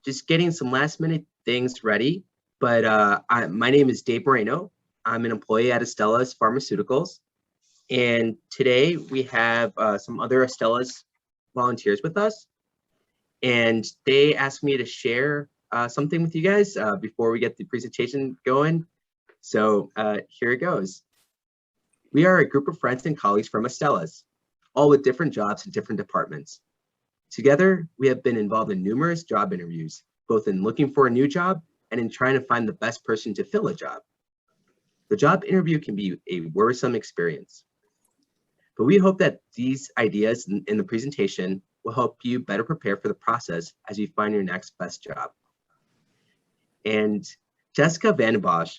just getting some last minute things ready. But my name is Dave Moreno. I'm an employee at Astellas Pharmaceuticals. And today we have some other Astellas volunteers with us. And they asked me to share something with you guys before we get the presentation going. So here it goes. We are a group of friends and colleagues from Astellas, all with different jobs in different departments. Together, we have been involved in numerous job interviews, both in looking for a new job and in trying to find the best person to fill a job. The job interview can be a worrisome experience, but we hope that these ideas in the presentation will help you better prepare for the process as you find your next best job. And Jessica Van Bosch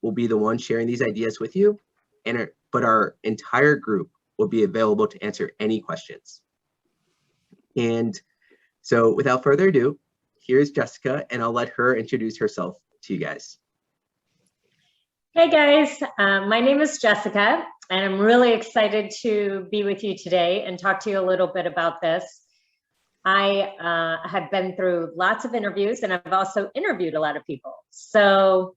will be the one sharing these ideas with you, but our entire group will be available to answer any questions. And so without further ado, here's Jessica, and I'll let her introduce herself to you guys. Hey guys, my name is Jessica, and I'm really excited to be with you today and talk to you a little bit about this. I have been through lots of interviews, and I've also interviewed a lot of people. So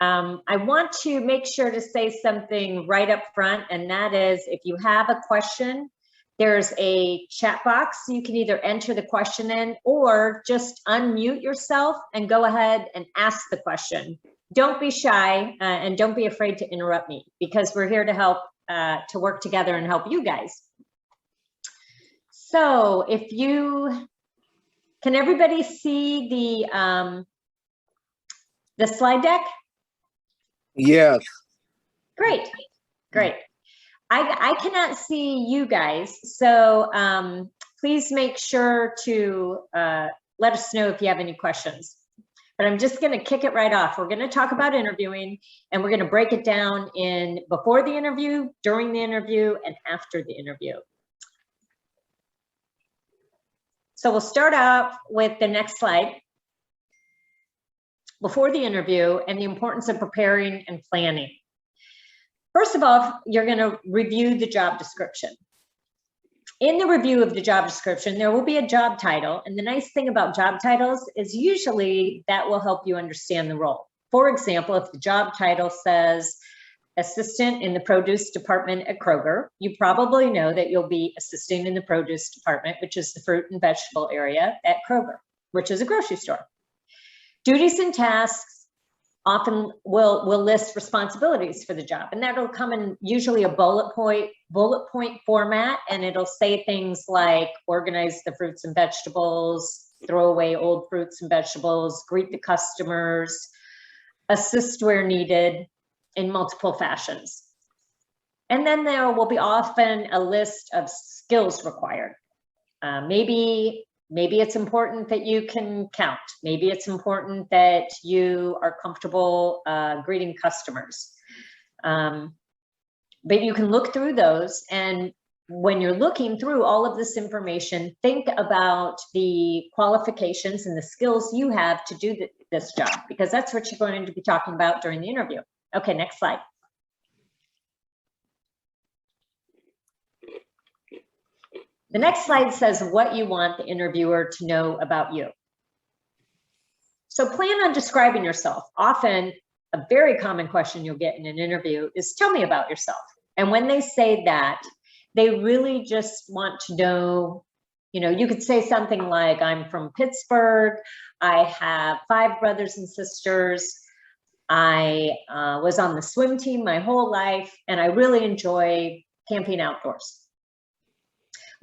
I want to make sure to say something right up front, and that is, if you have a question, there's a chat box. You can either enter the question in or just unmute yourself and go ahead and ask the question. Don't be shy and don't be afraid to interrupt me, because we're here to help, to work together and help you guys. So if you, can everybody see the slide deck? Yes. Great, great. I cannot see you guys, so please make sure to let us know if you have any questions. But I'm just going to kick it right off. We're going to talk about interviewing, and we're going to break it down in before the interview, during the interview, and after the interview. So we'll start off with the next slide. Before the interview and the importance of preparing and planning. First of all, you're going to review the job description. In the review of the job description, there will be a job title. And the nice thing about job titles is usually that will help you understand the role. For example, if the job title says assistant in the produce department at Kroger, you probably know that you'll be assisting in the produce department, which is the fruit and vegetable area at Kroger, which is a grocery store. Duties and tasks often will list responsibilities for the job, and that'll come in usually a bullet point format, and it'll say things like organize the fruits and vegetables, throw away old fruits and vegetables, greet the customers, assist where needed in multiple fashions. And then there will be often a list of skills required. Maybe it's important that you can count. Maybe it's important that you are comfortable greeting customers. But you can look through those, and when you're looking through all of this information, think about the qualifications and the skills you have to do this job, because that's what you're going to be talking about during the interview. Okay, next slide. The next slide says what you want the interviewer to know about you. So plan on describing yourself. Often, a very common question you'll get in an interview is, tell me about yourself. And when they say that, they really just want to know, you could say something like, I'm from Pittsburgh, I have 5 brothers and sisters, I was on the swim team my whole life, and I really enjoy camping outdoors.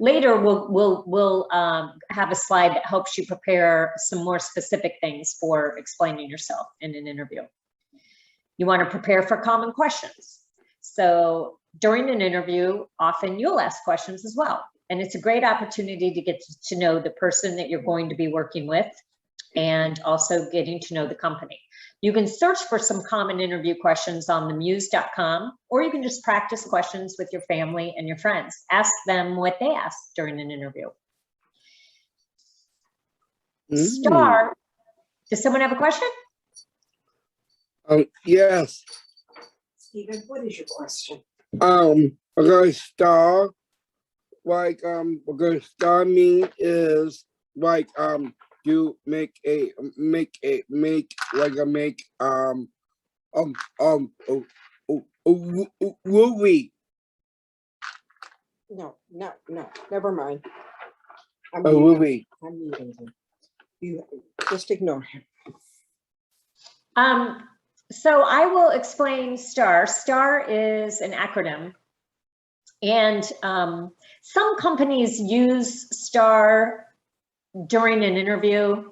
Later, we'll have a slide that helps you prepare some more specific things for explaining yourself in an interview. You want to prepare for common questions. So during an interview, often you'll ask questions as well. And it's a great opportunity to get to know the person that you're going to be working with, and also getting to know the company. You can search for some common interview questions on themuse.com, or you can just practice questions with your family and your friends. Ask them what they ask during an interview. Star, does someone have a question? Yes. Stephen, what is your question? Because star, like, because star mean is like, to make movie. No, never mind. A movie. I'm muting him. You just ignore him. So I will explain STAR. STAR is an acronym. And some companies use STAR during an interview,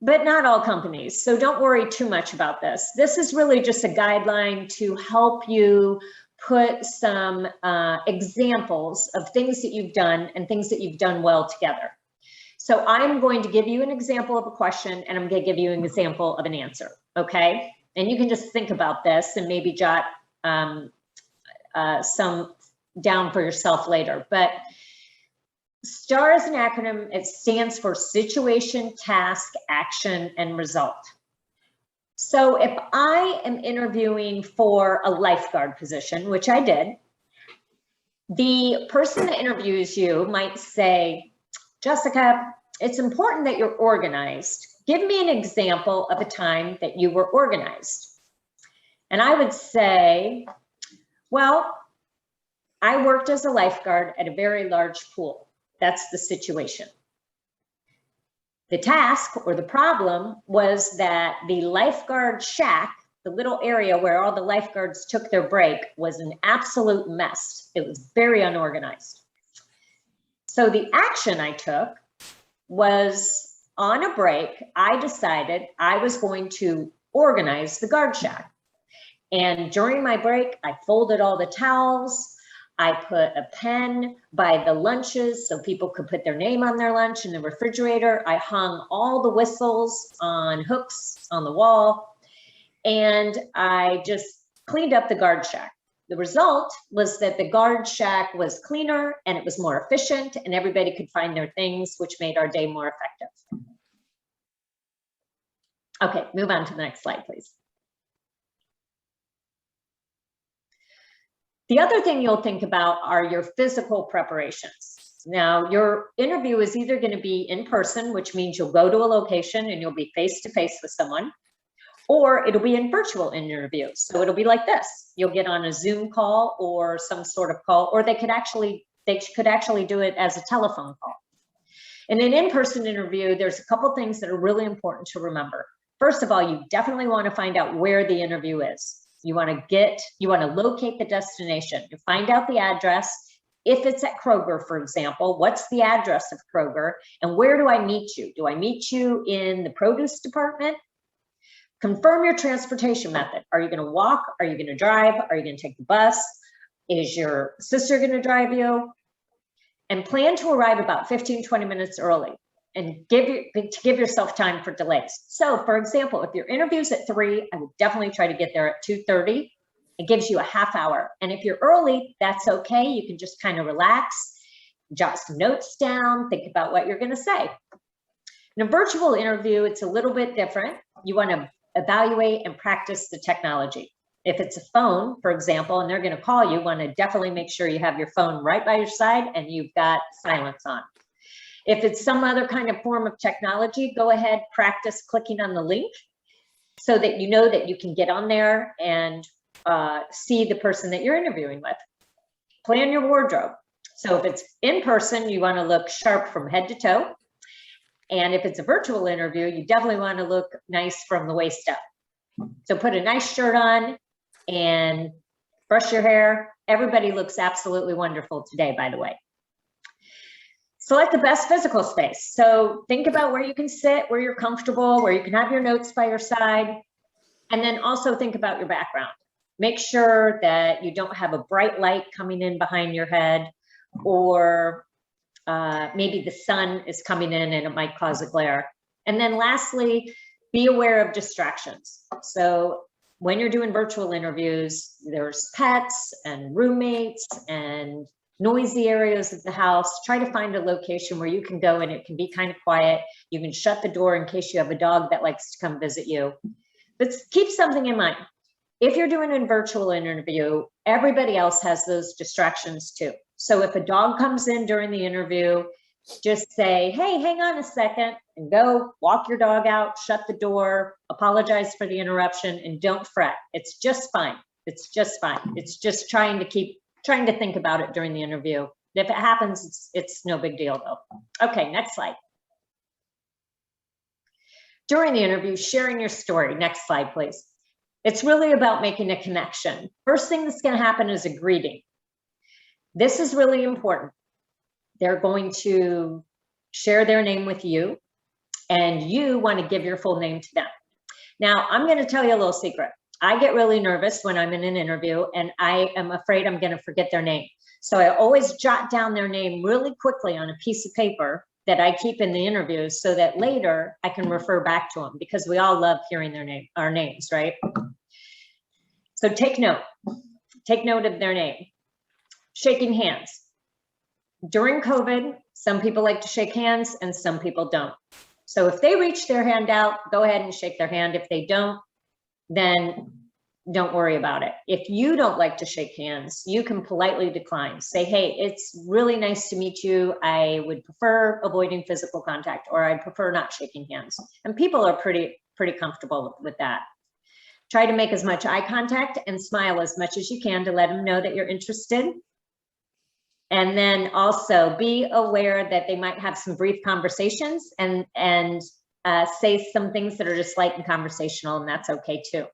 but not all companies. So don't worry too much about this. This is really just a guideline to help you put some examples of things that you've done and things that you've done well together. So I'm going to give you an example of a question and I'm going to give you an example of an answer, okay? And you can just think about this and maybe jot some down for yourself later. But STAR is an acronym. It stands for Situation, Task, Action, and Result. So if I am interviewing for a lifeguard position, which I did, the person that interviews you might say, Jessica, it's important that you're organized. Give me an example of a time that you were organized. And I would say, well, I worked as a lifeguard at a very large pool. That's the situation. The task or the problem was that the lifeguard shack, the little area where all the lifeguards took their break, was an absolute mess. It was very unorganized. So the action I took was, on a break, I decided I was going to organize the guard shack. And during my break, I folded all the towels. I put a pen by the lunches so people could put their name on their lunch in the refrigerator. I hung all the whistles on hooks on the wall, and I just cleaned up the guard shack. The result was that the guard shack was cleaner and it was more efficient and everybody could find their things, which made our day more effective. Okay, move on to the next slide, please. The other thing you'll think about are your physical preparations. Now, your interview is either going to be in person, which means you'll go to a location and you'll be face-to-face with someone, or it'll be in virtual interviews. So it'll be like this. You'll get on a Zoom call or some sort of call, or they could actually do it as a telephone call. In an in-person interview, there's a couple things that are really important to remember. First of all, you definitely want to find out where the interview is. You want to locate the destination. You find out the address. If it's at Kroger, for example, what's the address of Kroger and where do I meet you? Do I meet you in the produce department? Confirm your transportation method. Are you going to walk? Are you going to drive? Are you going to take the bus? Is your sister going to drive you? And plan to arrive about 15, 20 minutes early and give yourself time for delays. So for example, if your interview's at 3, I would definitely try to get there at 2:30. It gives you a half hour. And if you're early, that's okay. You can just kind of relax, jot some notes down, think about what you're going to say. In a virtual interview, it's a little bit different. You want to evaluate and practice the technology. If it's a phone, for example, and they're going to call you, want to definitely make sure you have your phone right by your side and you've got silence on. If it's some other kind of form of technology, go ahead, practice clicking on the link so that you know that you can get on there and see the person that you're interviewing with. Plan your wardrobe. So if it's in person, you want to look sharp from head to toe. And if it's a virtual interview, you definitely want to look nice from the waist up. So put a nice shirt on and brush your hair. Everybody looks absolutely wonderful today, by the way. Select the best physical space. So think about where you can sit, where you're comfortable, where you can have your notes by your side. And then also think about your background. Make sure that you don't have a bright light coming in behind your head, or maybe the sun is coming in and it might cause a glare. And then lastly, be aware of distractions. So when you're doing virtual interviews, there's pets and roommates and noisy areas of the house. Try to find a location where you can go and it can be kind of quiet. You can shut the door in case you have a dog that likes to come visit you. But keep something in mind. If you're doing a virtual interview, everybody else has those distractions too. So if a dog comes in during the interview, just say, hey, hang on a second, and go walk your dog out, shut the door, apologize for the interruption, and don't fret. It's just fine. It's just fine. It's just trying to think about it during the interview. If it happens, it's no big deal though. Okay, next slide. During the interview, sharing your story. Next slide, please. It's really about making a connection. First thing that's going to happen is a greeting. This is really important. They're going to share their name with you, and you want to give your full name to them. Now, I'm going to tell you a little secret. I get really nervous when I'm in an interview, and I am afraid I'm going to forget their name. So I always jot down their name really quickly on a piece of paper that I keep in the interviews so that later I can refer back to them, because we all love hearing our names, right? So take note of their name. Shaking hands. During COVID, some people like to shake hands and some people don't. So if they reach their hand out, go ahead and shake their hand. If they don't, then don't worry about it. If you don't like to shake hands, you can politely decline. Say, hey, it's really nice to meet you. I would prefer avoiding physical contact, or I prefer not shaking hands. And people are pretty comfortable with that. Try to make as much eye contact and smile as much as you can to let them know that you're interested. And then also be aware that they might have some brief conversations and say some things that are just light and conversational, and that's okay too.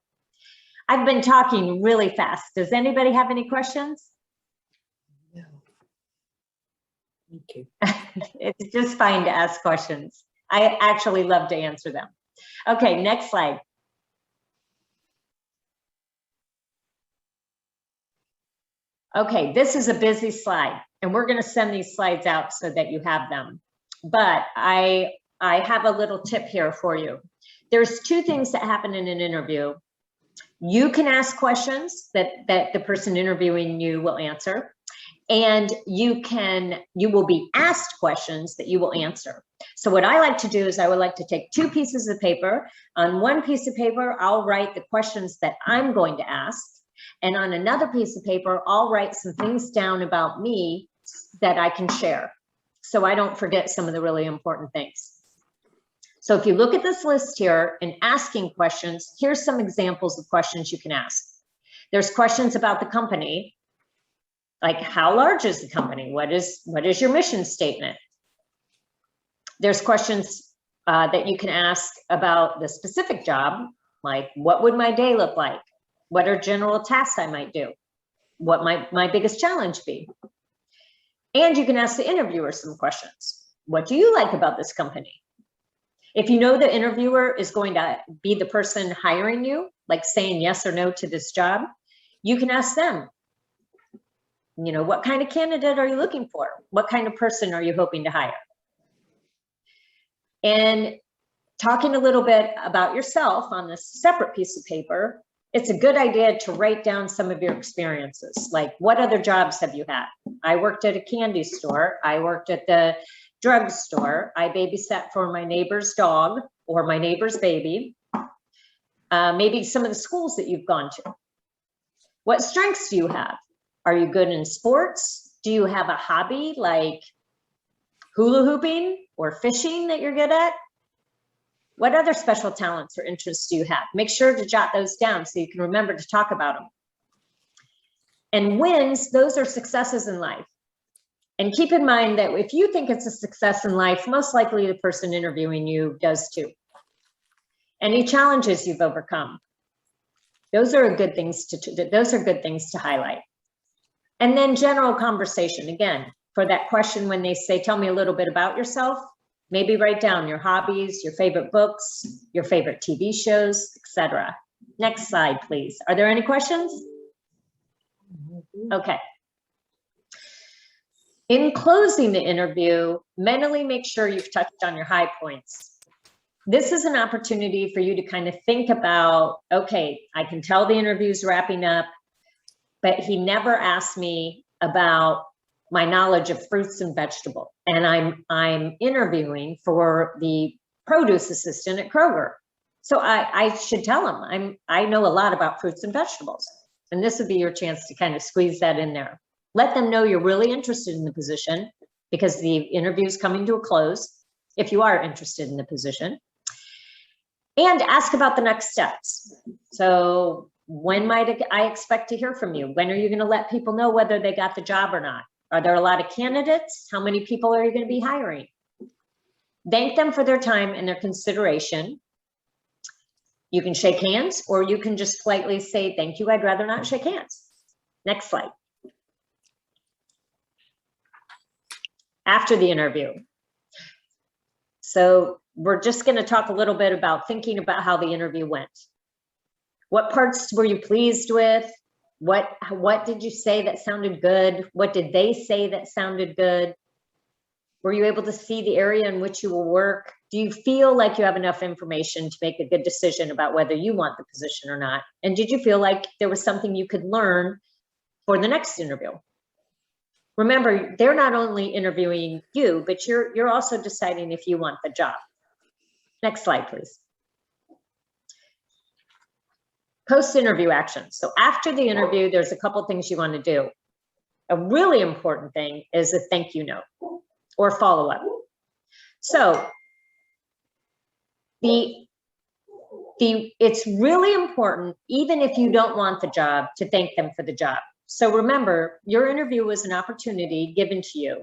I've been talking really fast. Does anybody have any questions? No. Okay. It's just fine to ask questions. I actually love to answer them. Okay, next slide. Okay, this is a busy slide, and we're going to send these slides out so that you have them. But I have a little tip here for you. There's two things that happen in an interview. You can ask questions that the person interviewing you will answer, and you will be asked questions that you will answer. So what I like to do is I would like to take two pieces of paper. On one piece of paper, I'll write the questions that I'm going to ask. And on another piece of paper, I'll write some things down about me that I can share, so I don't forget some of the really important things. So if you look at this list here and asking questions, here's some examples of questions you can ask. There's questions about the company, like how large is the company? What is your mission statement? There's questions that you can ask about the specific job, like what would my day look like? What are general tasks I might do? What might my biggest challenge be? And you can ask the interviewer some questions. What do you like about this company? If you know the interviewer is going to be the person hiring you, like saying yes or no to this job, you can ask them, you know, what kind of candidate are you looking for? What kind of person are you hoping to hire? And talking a little bit about yourself on this separate piece of paper, it's a good idea to write down some of your experiences. Like, what other jobs have you had? I worked at a candy store. I worked at the drugstore. I babysat for my neighbor's dog or my neighbor's baby. Maybe some of the schools that you've gone to. What strengths do you have? Are you good in sports? Do you have a hobby like hula hooping or fishing that you're good at? What other special talents or interests do you have? Make sure to jot those down so you can remember to talk about them. And wins, those are successes in life. And keep in mind that if you think it's a success in life, most likely the person interviewing you does too. Any challenges you've overcome, those are good things to highlight. And then general conversation. Again, for that question when they say, tell me a little bit about yourself, maybe write down your hobbies, your favorite books, your favorite TV shows, etc. Next slide, please. Are there any questions? Okay. In closing the interview, mentally make sure you've touched on your high points. This is an opportunity for you to kind of think about, okay, I can tell the interview's wrapping up, but he never asked me about my knowledge of fruits and vegetables. And I'm interviewing for the produce assistant at Kroger. So I should tell him I know a lot about fruits and vegetables. And this would be your chance to kind of squeeze that in there. Let them know you're really interested in the position because the interview is coming to a close if you are interested in the position. And ask about the next steps. So when might I expect to hear from you? When are you going to let people know whether they got the job or not? Are there a lot of candidates? How many people are you going to be hiring? Thank them for their time and their consideration. You can shake hands, or you can just politely say, thank you, I'd rather not shake hands. Next slide. After the interview. So we're just going to talk a little bit about thinking about how the interview went. What parts were you pleased with? What did you say that sounded good? What did they say that sounded good? Were you able to see the area in which you will work? Do you feel like you have enough information to make a good decision about whether you want the position or not? And did you feel like there was something you could learn for the next interview? Remember, they're not only interviewing you, but you're also deciding if you want the job. Next slide, please. Post-interview actions. So after the interview, there's a couple things you want to do. A really important thing is a thank you note or follow-up. So it's really important, even if you don't want the job, to thank them for the job. So remember, your interview was an opportunity given to you,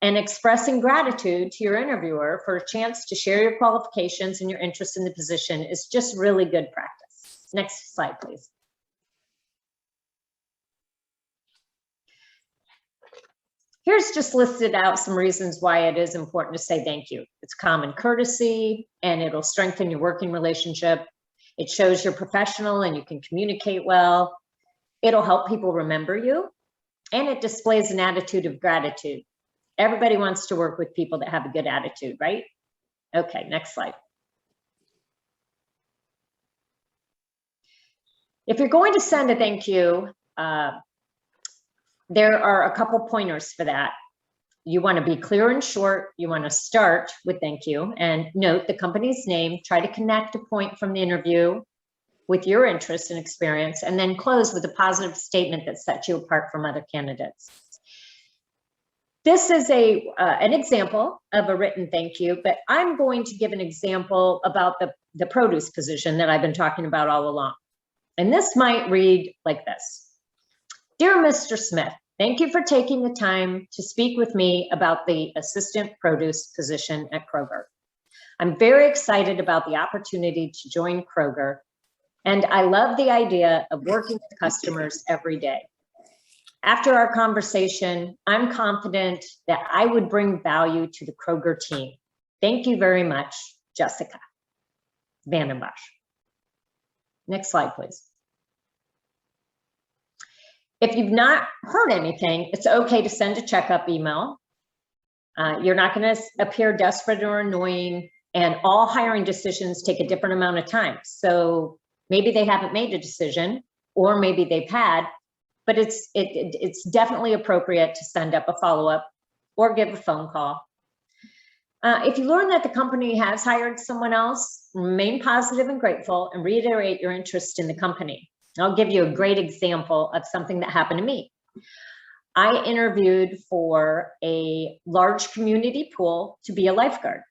and expressing gratitude to your interviewer for a chance to share your qualifications and your interest in the position is just really good practice. Next slide, please. Here's just listed out some reasons why it is important to say thank you. It's common courtesy, and it'll strengthen your working relationship. It shows you're professional and you can communicate well. It'll help people remember you, and it displays an attitude of gratitude. Everybody wants to work with people that have a good attitude, right? Okay, next slide. If you're going to send a thank you, there are a couple pointers for that. You want to be clear and short. You want to start with thank you and note the company's name. Try to connect a point from the interview with your interest and experience, and then close with a positive statement that sets you apart from other candidates. This is an example of a written thank you, but I'm going to give an example about the produce position that I've been talking about all along. And this might read like this. Dear Mr. Smith, thank you for taking the time to speak with me about the assistant produce position at Kroger. I'm very excited about the opportunity to join Kroger, and I love the idea of working with customers every day. After our conversation, I'm confident that I would bring value to the Kroger team. Thank you very much, Jessica Vandenbosch. Next slide, please. If you've not heard anything, it's okay to send a checkup email. You're not going to appear desperate or annoying, and all hiring decisions take a different amount of time. So maybe they haven't made a decision, or maybe they've had, but it's definitely appropriate to send up a follow-up or give a phone call. If you learn that the company has hired someone else, remain positive and grateful and reiterate your interest in the company. I'll give you a great example of something that happened to me. I interviewed for a large community pool to be a lifeguard.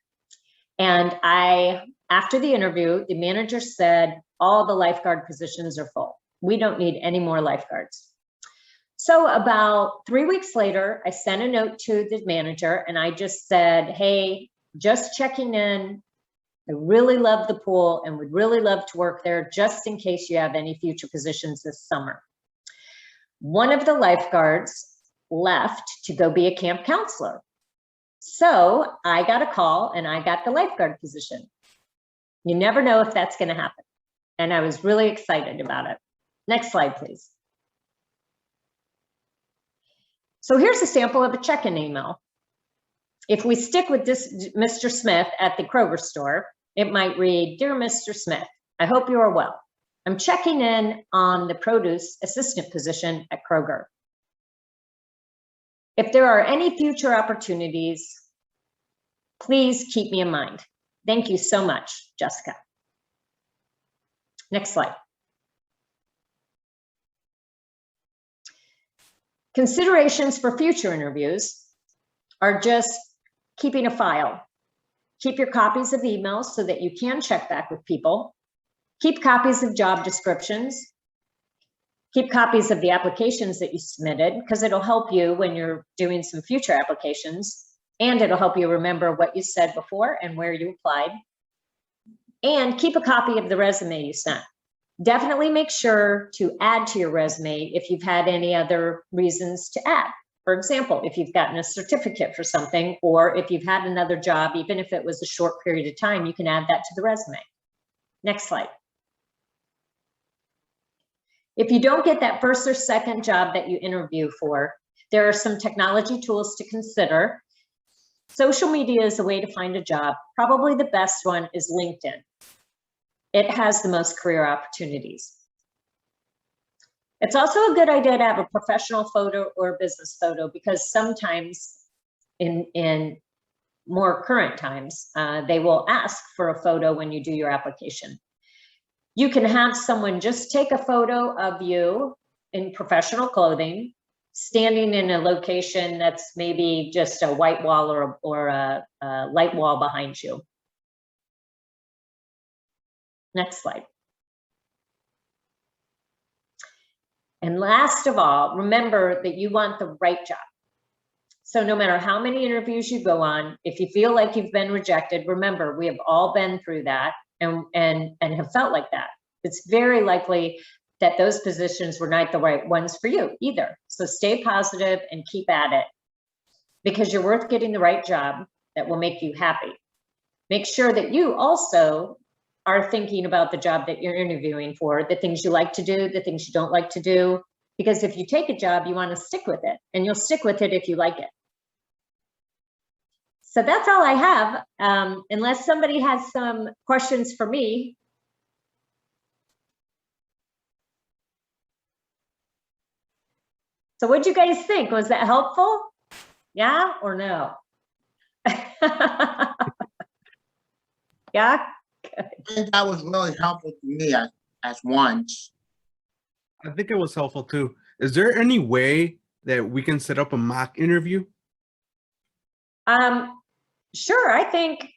And after the interview, the manager said, all the lifeguard positions are full. We don't need any more lifeguards. So about 3 weeks later, I sent a note to the manager and I just said, hey, just checking in. I really love the pool and would really love to work there just in case you have any future positions this summer. One of the lifeguards left to go be a camp counselor. So I got a call and I got the lifeguard position. You never know if that's going to happen. And I was really excited about it. Next slide, please. So here's a sample of a check-in email. If we stick with this Mr. Smith at the Kroger store, it might read, Dear Mr. Smith, I hope you are well. I'm checking in on the produce assistant position at Kroger. If there are any future opportunities, please keep me in mind. Thank you so much, Jessica. Next slide. Considerations for future interviews. are just keeping a file. Keep your copies of emails so that you can check back with people. Keep copies of job descriptions. Keep copies of the applications that you submitted, because it'll help you when you're doing some future applications, and it'll help you remember what you said before and where you applied. And keep a copy of the resume you sent. Definitely make sure to add to your resume if you've had any other reasons to add. For example, if you've gotten a certificate for something, or if you've had another job, even if it was a short period of time, you can add that to the resume. Next slide. If you don't get that first or second job that you interview for, there are some technology tools to consider. Social media is a way to find a job. Probably the best one is LinkedIn. It has the most career opportunities. It's also a good idea to have a professional photo or business photo, because sometimes in more current times, they will ask for a photo when you do your application. You can have someone just take a photo of you in professional clothing, standing in a location that's maybe just a white wall or a light wall behind you. Next slide. And last of all, remember that you want the right job. So no matter how many interviews you go on, if you feel like you've been rejected, remember, we have all been through that and have felt like that. It's very likely that those positions were not the right ones for you either. So stay positive and keep at it, because you're worth getting the right job that will make you happy. Make sure that you also are thinking about the job that you're interviewing for, the things you like to do, the things you don't like to do, because if you take a job, you want to stick with it, and you'll stick with it if you like it. So that's all I have, unless somebody has some questions for me. So what'd you guys think? Was that helpful? Yeah or no? Yeah? I think that was really helpful to me as once. I think it was helpful too. Is there any way that we can set up a mock interview? Sure, I think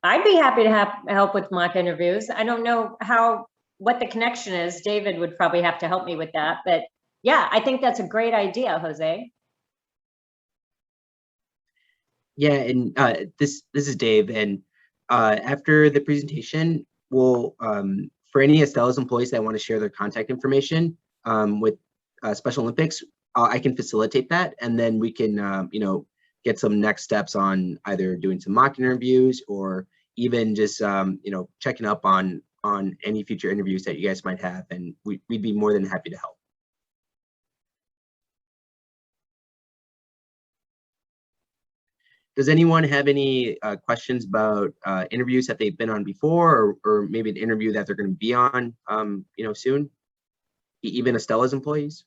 I'd be happy to have help with mock interviews. I don't know what the connection is. David would probably have to help me with that, but yeah, I think that's a great idea, Jose. Yeah, and this is Dave, and after the presentation, we'll for any Astellas employees that want to share their contact information with Special Olympics, I can facilitate that, and then we can you know, get some next steps on either doing some mock interviews or even just you know, checking up on any future interviews that you guys might have, and we'd be more than happy to help. Does anyone have any questions about interviews that they've been on before, or maybe an interview that they're going to be on, you know, soon? Even Astellas employees?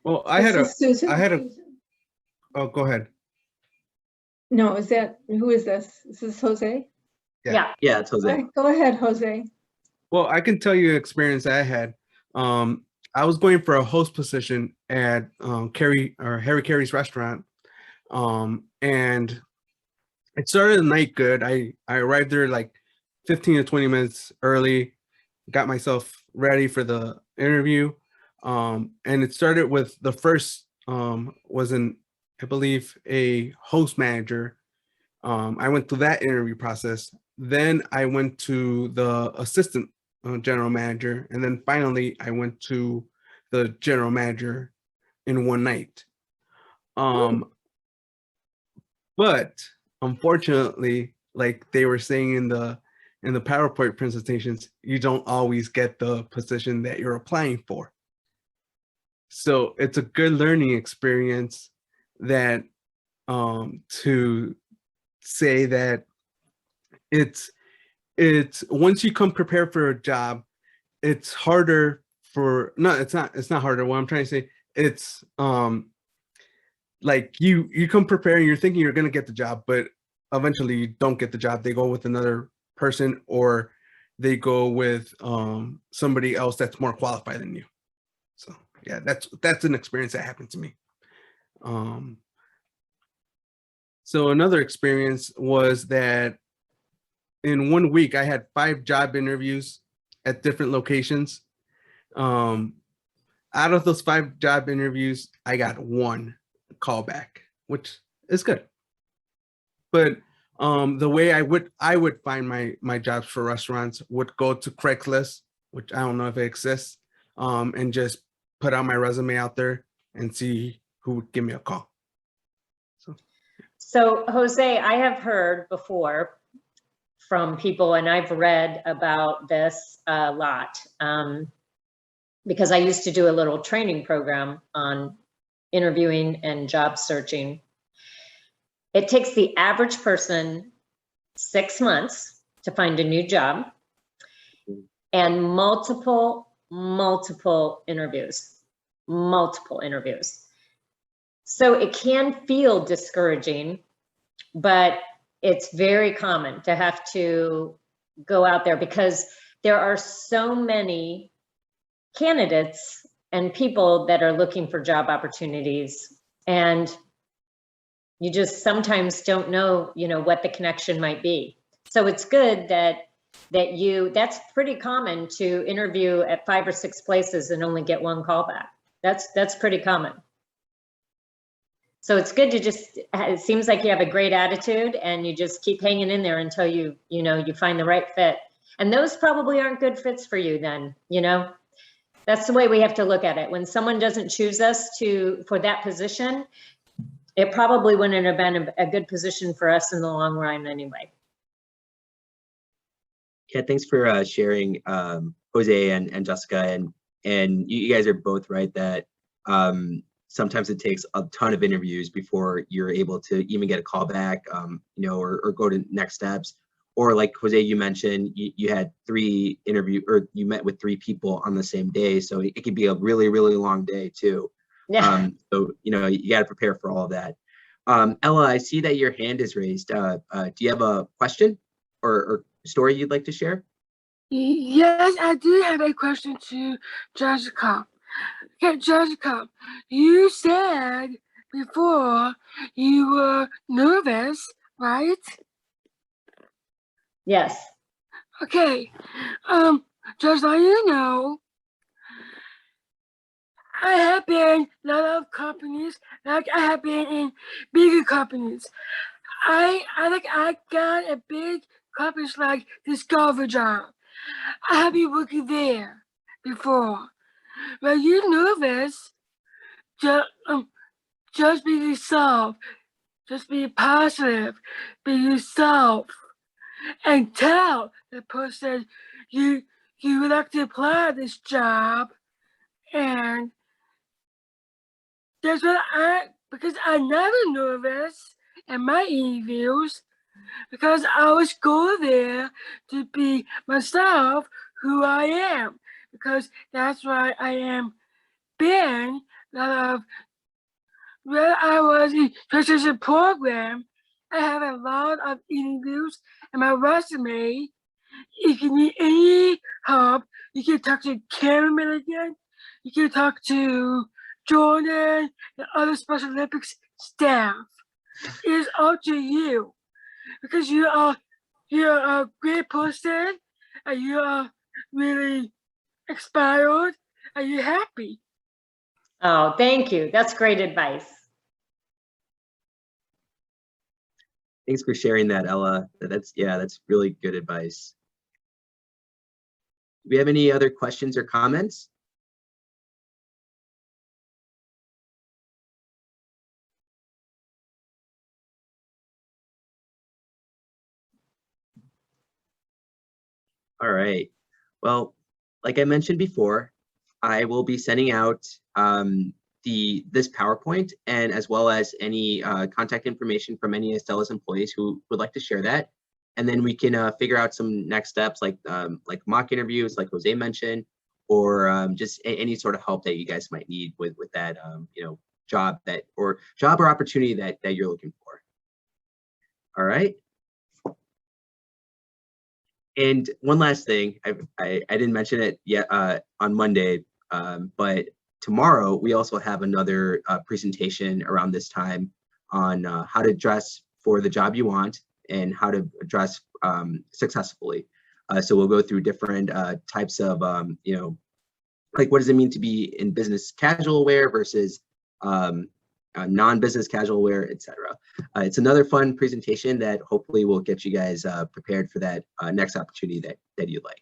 Well, This is Susan. oh, go ahead. No, who is this? Is this Jose? Yeah. Yeah, it's Jose. Go ahead, Jose. Well, I can tell you an experience I had. I was going for a host position at Harry Carey's restaurant, and it started the night good. I arrived there like 15 to 20 minutes early, got myself ready for the interview, and it started with the first was I believe a host manager. I went through that interview process. Then I went to the assistant general manager, and then finally I went to the general manager in one night. But unfortunately, like they were saying in the PowerPoint presentations, you don't always get the position that you're applying for. So it's a good learning experience that to say that it's once you come prepared for a job, it's harder for it's not harder. What I'm trying to say, it's like you come prepared and you're thinking you're gonna get the job, but eventually you don't get the job. They go with another person, or they go with somebody else that's more qualified than you. So yeah, that's an experience that happened to me. So another experience was that in 1 week I had 5 job interviews at different locations. Out of those 5 job interviews, I got 1 callback, which is good. But the way I would find my jobs for restaurants would go to Craigslist, which I don't know if it exists, and just put out my resume out there and see who would give me a call. So Jose, I have heard before from people, and I've read about this a lot, because I used to do a little training program on interviewing and job searching. It takes the average person 6 months to find a new job and multiple interviews. So it can feel discouraging, but it's very common to have to go out there because there are so many candidates and people that are looking for job opportunities, and you just sometimes don't know, what the connection might be. So it's good that's pretty common to interview at 5 or 6 places and only get 1 callback. That's pretty common. So it's good to it seems like you have a great attitude and you just keep hanging in there until you find the right fit. And those probably aren't good fits for you then, That's the way we have to look at it. When someone doesn't choose us for that position, it probably wouldn't have been a good position for us in the long run anyway. Yeah, thanks for sharing, Jose and Jessica, and you guys are both right that sometimes it takes a ton of interviews before you're able to even get a call back, or go to next steps. Or like Jose, you mentioned you had 3 interviews, or you met with 3 people on the same day, so it could be a really, really long day too. Yeah. So you got to prepare for all of that. Ella, I see that your hand is raised. Do you have a question or story you'd like to share? Yes, I do have a question to Jessica. Okay, Jessica, you said before you were nervous, right? Yes. Okay, just so you know, I have been in a lot of companies, like I have been in bigger companies. I got a big companies like Discover job. I have been working there before. Were you nervous? Just be yourself. Just be positive. Be yourself. And tell the person you would like to apply this job. And that's what because I'm never nervous in my interviews, because I always go there to be myself, who I am, because that's why I am been a lot of, when I was in transition program, I have a lot of interviews in my resume. If you need any help, you can talk to Cameron again. You can talk to Jordan and other Special Olympics staff. It is up to you, because you're a great person and you are really inspired and you're happy. Oh, thank you. That's great advice. Thanks for sharing that, Ella. That's really good advice. Do we have any other questions or comments? All right. Well, like I mentioned before, I will be sending out this PowerPoint, and as well as any contact information from any Astellas employees who would like to share that. And then we can figure out some next steps, like mock interviews, like Jose mentioned, or just any sort of help that you guys might need with that job or opportunity that you're looking for. All right. And one last thing, I didn't mention it yet on Monday, but tomorrow we also have another presentation around this time on how to dress for the job you want and how to dress successful. So we'll go through different types of, like what does it mean to be in business casual wear versus non-business casual wear, etc. It's another fun presentation that hopefully will get you guys prepared for that next opportunity that you like.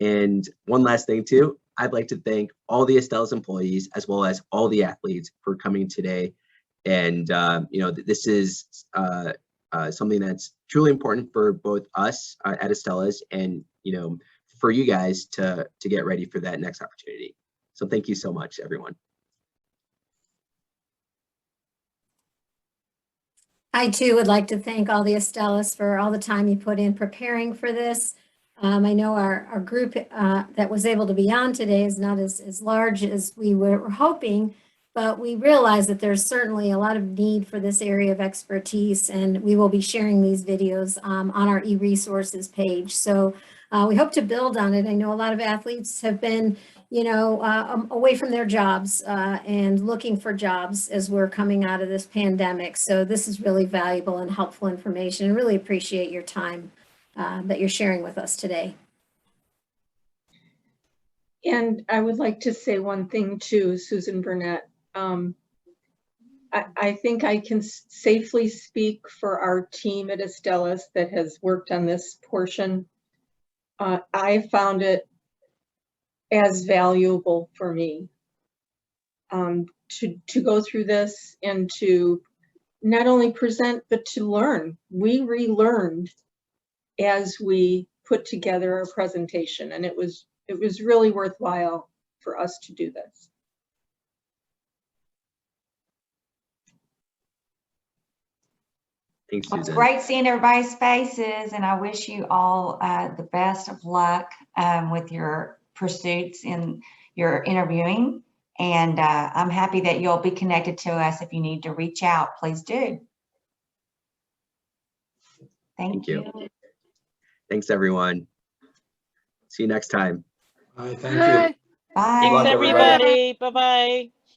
And one last thing too, I'd like to thank all the Astellas employees as well as all the athletes for coming today. And this is something that's truly important for both us at Astellas and for you guys to get ready for that next opportunity. So thank you so much, everyone. I too would like to thank all the Astellas for all the time you put in preparing for this. I know our group that was able to be on today is not as large as we were hoping, but we realize that there's certainly a lot of need for this area of expertise, and we will be sharing these videos on our e-resources page. So we hope to build on it. I know a lot of athletes have been away from their jobs and looking for jobs as we're coming out of this pandemic. So this is really valuable and helpful information. I really appreciate your time that you're sharing with us today. And I would like to say one thing too, Susan Burnett. I think I can safely speak for our team at Astellas that has worked on this portion. I found it as valuable for me to go through this and to not only present, but to learn. We relearned as we put together our presentation, and it was really worthwhile for us to do this. Thanks, Well, it's Susan. great seeing everybody's faces, and I wish you all the best of luck with your pursuits in your interviewing. And I'm happy that you'll be connected to us. If you need to reach out, please do. Thank you. Thanks, everyone. See you next time. All right, thank you. Bye. Good luck, Thanks, everybody. everybody. Bye-bye.